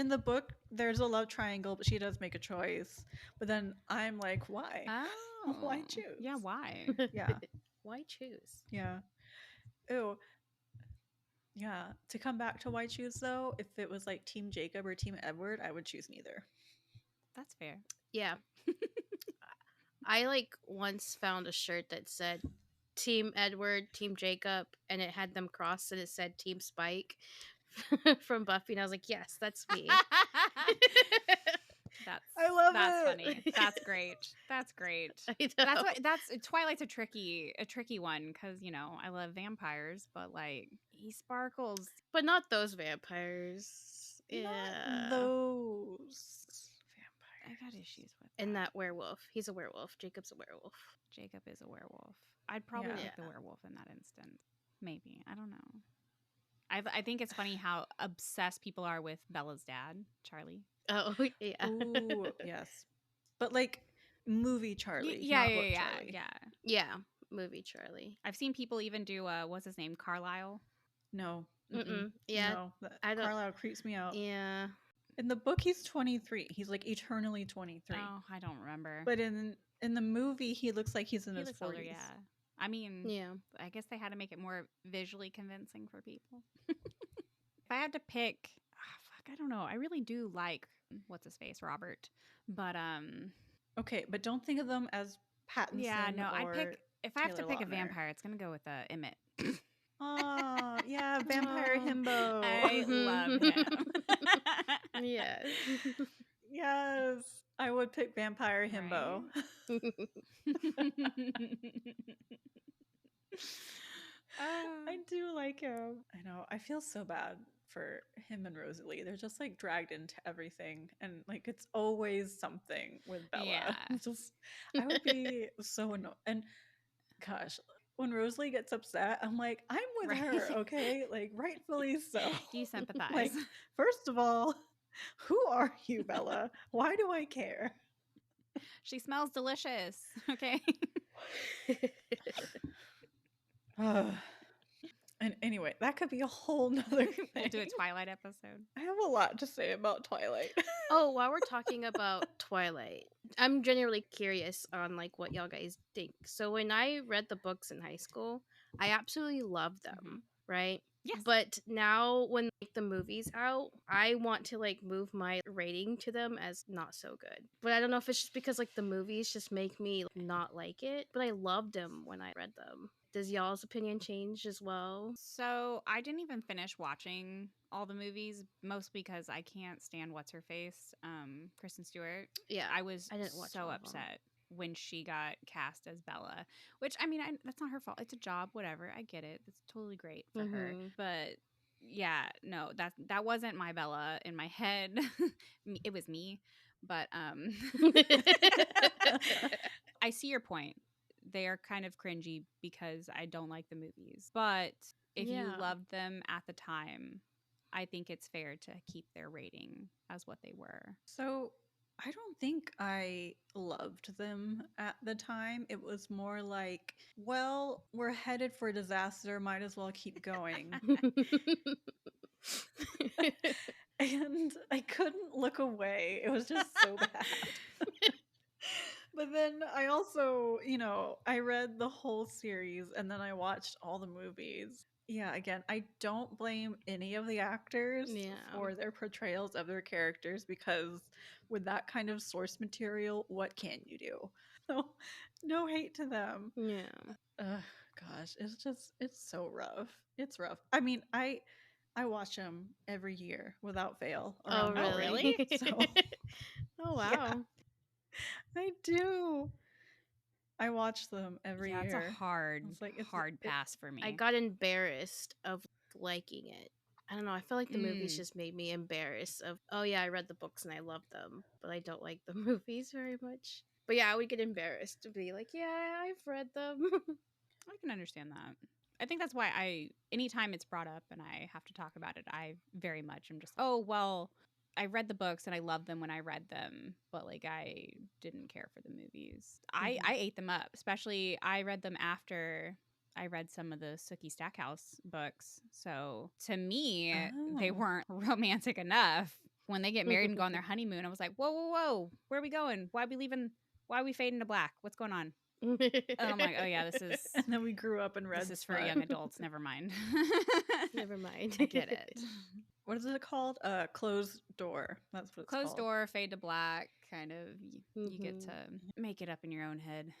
the book, there's a love triangle, but she does make a choice. But then I'm like, why? Oh, why choose? Yeah, why? Yeah. Why choose? Yeah. Ew. Yeah. To come back to why choose though, if it was like Team Jacob or Team Edward, I would choose neither. That's fair. Yeah. I like once found a shirt that said Team Edward, Team Jacob, and it had them crossed and it said Team Spike from Buffy, and I was like, yes, that's me. I love that's it. Funny. That's great. That's great. That's Twilight's a tricky one because I love vampires, but like he sparkles, but not those vampires. Yeah, not those vampires. I got issues with that. And that werewolf. He's a werewolf. Jacob's a werewolf. Jacob is a werewolf. I'd probably pick the werewolf in that instance. Maybe. I don't know. I think it's funny how obsessed people are with Bella's dad, Charlie. Oh, yeah. Ooh, yes. But like movie Charlie. Yeah. Yeah, movie Charlie. I've seen people even do, what's his name, Carlisle? No. Yeah. No, Carlisle creeps me out. Yeah. In the book, he's 23. He's like eternally 23. Oh, I don't remember. But in the movie, he looks like he's in his 40s. Older, yeah. I mean, yeah. I guess they had to make it more visually convincing for people. If I had to pick, I don't know. I really do like what's his face, Robert. But okay, but don't think of them as Pattinson. Yeah, no. If I have to pick Lautner. A vampire, it's gonna go with Emmett. Oh, yeah, vampire himbo. I love him. Yes. Yes, I would pick vampire himbo. I do like him. I know. I feel so bad for him and Rosalie. They're just like dragged into everything, and like it's always something with Bella. Yeah. I would be so annoyed. And gosh, when Rosalie gets upset, I'm like, I'm with her, okay? Like rightfully so. Do you sympathize? Like, first of all, who are you, Bella? Why do I care? She smells delicious. Okay. And anyway, that could be a whole nother thing. We'll do a Twilight episode. I have a lot to say about Twilight. Oh, while we're talking about Twilight, I'm genuinely curious on like what y'all guys think. So when I read the books in high school, I absolutely loved them, right? Yes. But now when like, the movie's out, I want to like move my rating to them as not so good. But I don't know if it's just because like the movies just make me not like it. But I loved them when I read them. Does y'all's opinion change as well? So I didn't even finish watching all the movies, mostly because I can't stand what's her face, Kristen Stewart. Yeah, I didn't watch so upset when she got cast as Bella, which I mean, that's not her fault. It's a job, whatever. I get it. It's totally great for her. But Yeah, no, that wasn't my Bella in my head. It was me, but I see your point. They are kind of cringy because I don't like the movies. But if you Yeah. loved them at the time, I think it's fair to keep their rating as what they were. So I don't think I loved them at the time. It was more like, well, we're headed for disaster, might as well keep going. And I couldn't look away. It was just so bad. But then I also, I read the whole series and then I watched all the movies. Yeah, again, I don't blame any of the actors Yeah. for their portrayals of their characters because with that kind of source material, what can you do? So, no hate to them. Yeah. Gosh, it's so rough. It's rough. I mean, I watch them every year without fail Oh, around really? Halloween. So, Oh, wow. yeah, I do. I watch them every Yeah, it's a year. hard, It's like hard pass for me. I got embarrassed of liking it. I don't know. I feel like the movies just made me embarrassed of, oh, yeah, I read the books and I love them, but I don't like the movies very much. But yeah, I would get embarrassed to be like, yeah, I've read them. I can understand that. I think that's why anytime it's brought up and I have to talk about it, I very much am just, oh, well, I read the books and I loved them when I read them, but like I didn't care for the movies. I ate them up, especially I read them after I read some of the Sookie Stackhouse books. So to me, they Oh. weren't romantic enough. When they get married and go on their honeymoon, I was like, whoa, whoa, whoa, where are we going? Why are we leaving? Why are we fading to black? What's going on? I'm like, oh yeah, this is And then we grew up and read this is for smut. young adults. Never mind. Never mind. I get it. What is it called? Closed door. That's what it's Closed called. door, fade to black. Kind of, you get to make it up in your own head.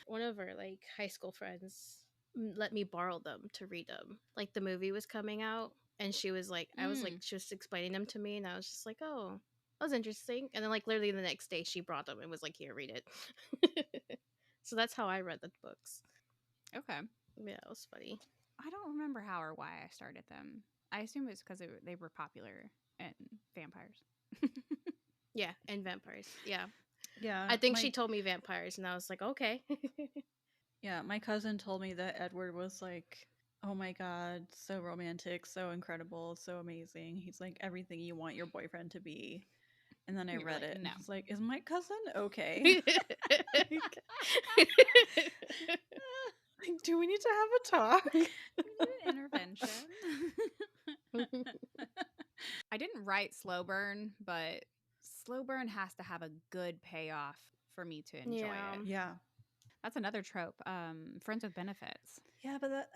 One of our like high school friends let me borrow them to read them. Like the movie was coming out, and she was like, I was like, she was explaining them to me, and I was just like, oh, that was interesting. And then like literally the next day, she brought them and was like, here, read it. So that's how I read the books. Okay. Yeah, it was funny. I don't remember how or why I started them. I assume it's because they were popular and vampires. Yeah, and vampires. Yeah. Yeah. I think she told me vampires, and I was like, okay. Yeah, my cousin told me that Edward was like, oh my god, so romantic, so incredible, so amazing. He's like everything you want your boyfriend to be. And then I You're read like, it. no. And I was like, is my cousin okay? Like, do we need to have a talk? We need an intervention. I didn't write slow burn, but slow burn has to have a good payoff for me to enjoy it. Yeah. That's another trope. Friends with benefits. Yeah, but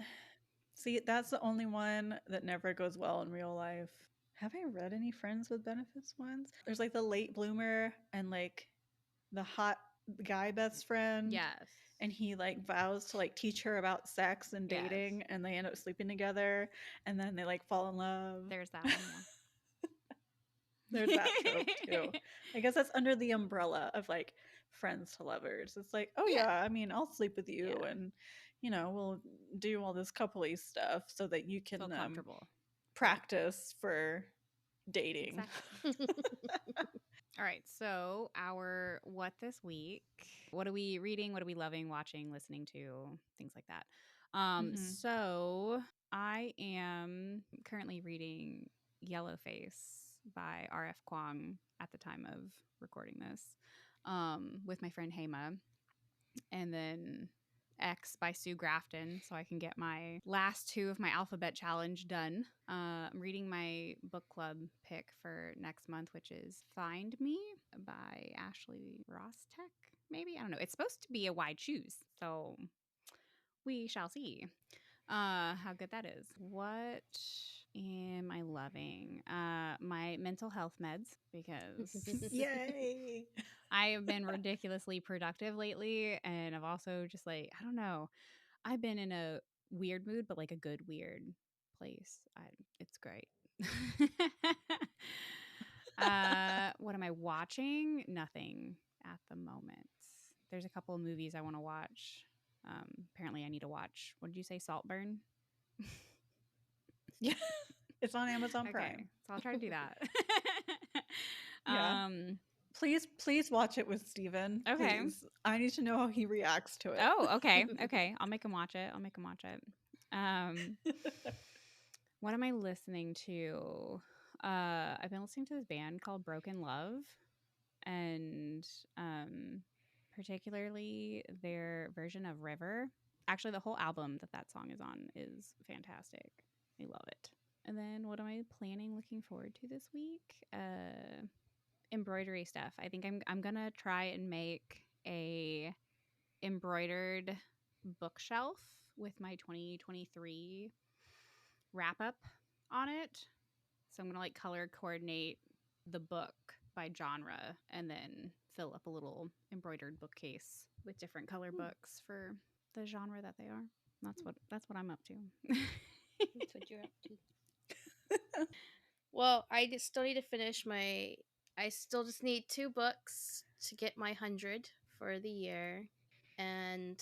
that's the only one that never goes well in real life. Have I read any friends with benefits ones? There's like the late bloomer and like the hot guy best friend. Yes. And he like vows to like teach her about sex and dating, and they end up sleeping together, and then they like fall in love. There's that one. Yeah. There's that trope too. I guess that's under the umbrella of like friends to lovers. It's like, oh yeah, I mean, I'll sleep with you, and we'll do all this coupley stuff so that you can feel comfortable. Practice for dating. Exactly. All right, so our what this week? What are we reading? What are we loving, watching, listening to? Things like that. So I am currently reading Yellowface by R.F. Kuang at the time of recording this, with my friend Hema, and then X by Sue Grafton, so I can get my last two of my alphabet challenge done. I'm reading my book club pick for next month, which is Find Me by Ashley Rostek, maybe? I don't know. It's supposed to be a wide choose, so we shall see how good that is. What am I loving? My mental health meds, because Yay! I have been ridiculously productive lately, and I've also just like, I don't know, I've been in a weird mood, but like a good weird place. It's great. What am I watching? Nothing at the moment. There's a couple of movies I want to watch. Apparently, I need to watch. What did you say? Saltburn. Yeah, it's on Amazon Okay, Prime. so I'll try to do that. Yeah. Please watch it with Steven. Okay. Please. I need to know how he reacts to it. Oh, okay. Okay. I'll make him watch it. What am I listening to? I've been listening to this band called Broken Love, and particularly their version of River. Actually, the whole album that song is on is fantastic. I love it. And then what am I looking forward to this week? Embroidery stuff. I think I'm gonna try and make a embroidered bookshelf with my 2023 wrap up on it. So I'm gonna color coordinate the book by genre and then fill up a little embroidered bookcase with different color books for the genre that they are. That's what I'm up to. That's what you're up to. Well, still need to finish I still just need 2 books to get my 100 for the year, and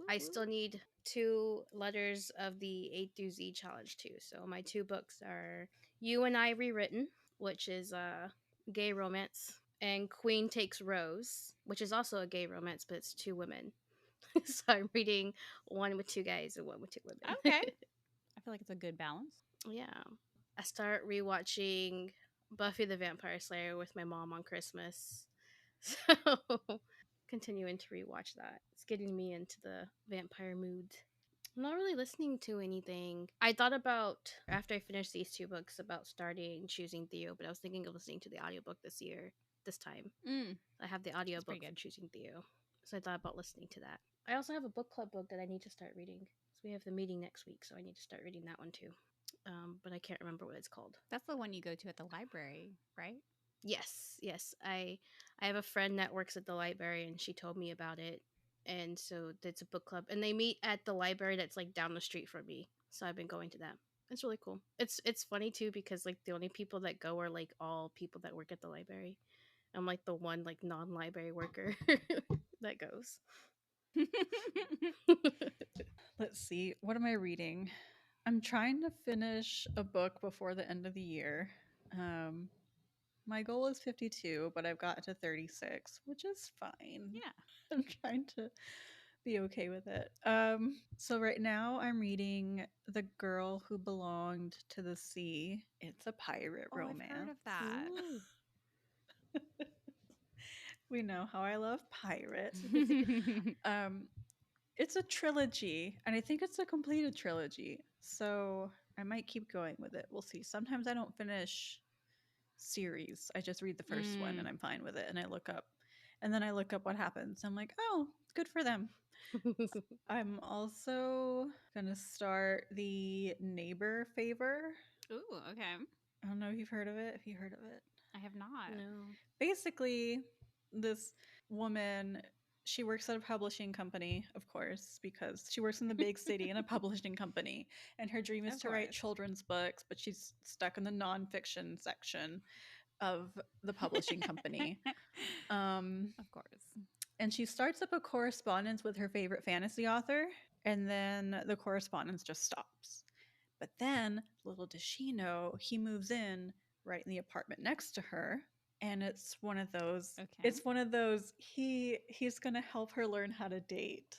I still need 2 letters of the A through Z challenge too. So my 2 books are You and I Rewritten, which is a gay romance, and Queen Takes Rose, which is also a gay romance, but it's 2 women. So I'm reading one with 2 guys and one with 2 women. Okay. I feel like it's a good balance. Yeah. I start rewatching Buffy the Vampire Slayer with my mom on Christmas. So continuing to rewatch that. It's getting me into the vampire mood. I'm not really listening to anything. I thought about, after I finished these 2 books, about starting Choosing Theo, but I was thinking of listening to the audiobook this time. I have the audiobook for Choosing Theo. So I thought about listening to that. I also have a book club book that I need to start reading. So we have the meeting next week, so I need to start reading that one too. But I can't remember what it's called. That's the one you go to at the library, right? Yes. I have a friend that works at the library, and she told me about it. And so it's a book club, and they meet at the library that's down the street from me. So I've been going to that. It's really cool. It's funny too because the only people that go are all people that work at the library. I'm the one non-library worker that goes. Let's see. What am I reading? I'm trying to finish a book before the end of the year. My goal is 52, but I've got to 36, which is fine. Yeah. I'm trying to be okay with it. So right now I'm reading The Girl Who Belonged to the Sea. It's a pirate romance. I've heard of that. We know how I love pirates. It's a trilogy, and I think it's a completed trilogy. So I might keep going with it. We'll see. Sometimes I don't finish series. I just read the first one and I'm fine with it. And I look up what happens. I'm like, oh, good for them. I'm also gonna start the Neighbor Favor. Ooh, okay. I don't know if you've heard of it. Have you heard of it? I have not. No. Basically, this woman, she works at a publishing company, of course, because she works in the big city in a publishing company. And her dream is to write children's books, but she's stuck in the nonfiction section of the publishing company. Of course. And she starts up a correspondence with her favorite fantasy author, and then the correspondence just stops. But then, little does she know, he moves in right in the apartment next to her. And it's one of those. Okay. It's one of those. He's gonna help her learn how to date.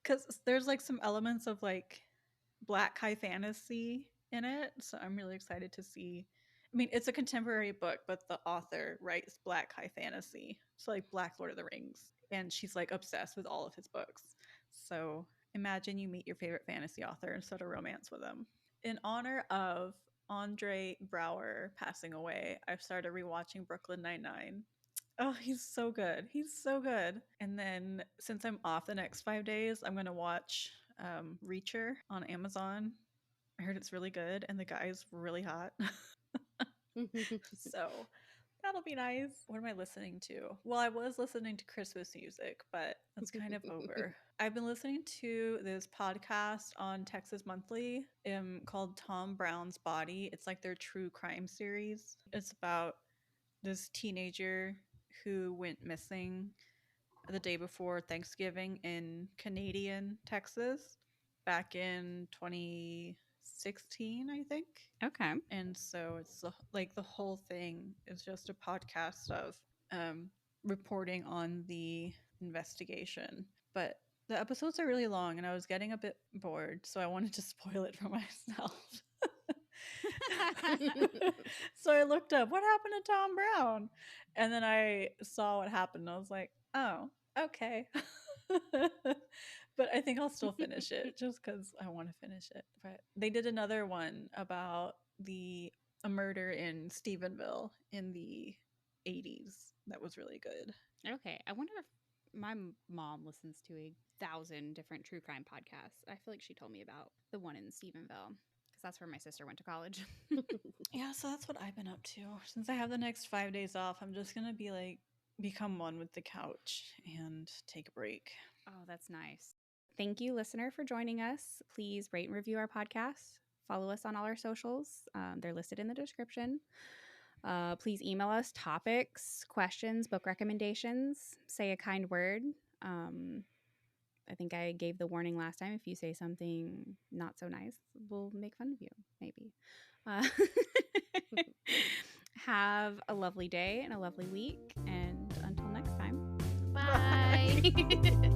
Because there's some elements of black high fantasy in it, so I'm really excited to see. I mean, it's a contemporary book, but the author writes black high fantasy, so Black Lord of the Rings, and she's obsessed with all of his books. So imagine you meet your favorite fantasy author and start a romance with them. In honor of Andre Braugher passing away, I've started rewatching Brooklyn Nine-Nine. Oh, he's so good. He's so good. And then since I'm off the next 5 days, I'm going to watch Reacher on Amazon. I heard it's really good and the guy's really hot. So that'll be nice. What am I listening to? Well, I was listening to Christmas music, but that's kind of over. I've been listening to this podcast on Texas Monthly called Tom Brown's Body. It's their true crime series. It's about this teenager who went missing the day before Thanksgiving in Canadian Texas back in 2016, I think. Okay. And so it's like the whole thing is just a podcast of reporting on the investigation. But the episodes are really long and I was getting a bit bored, so I wanted to spoil it for myself. So I looked up what happened to Tom Brown, and then I saw what happened. And I was like, oh, okay. But I think I'll still finish it just because I want to finish it. But they did another one about a murder in Stephenville in the 80s. That was really good. Okay. I wonder if my mom listens to 1,000 different true crime podcasts. I feel like she told me about the one in Stephenville because that's where my sister went to college. Yeah, so that's what I've been up to. Since I have the next 5 days off, I'm just going to be like, become one with the couch and take a break. Oh, that's nice. Thank you, listener, for joining us. Please rate and review our podcast. Follow us on all our socials. They're listed in the description. Please email us topics, questions, book recommendations. Say a kind word. I think I gave the warning last time. If you say something not so nice, we'll make fun of you, maybe. Have a lovely day and a lovely week. And until next time, Bye.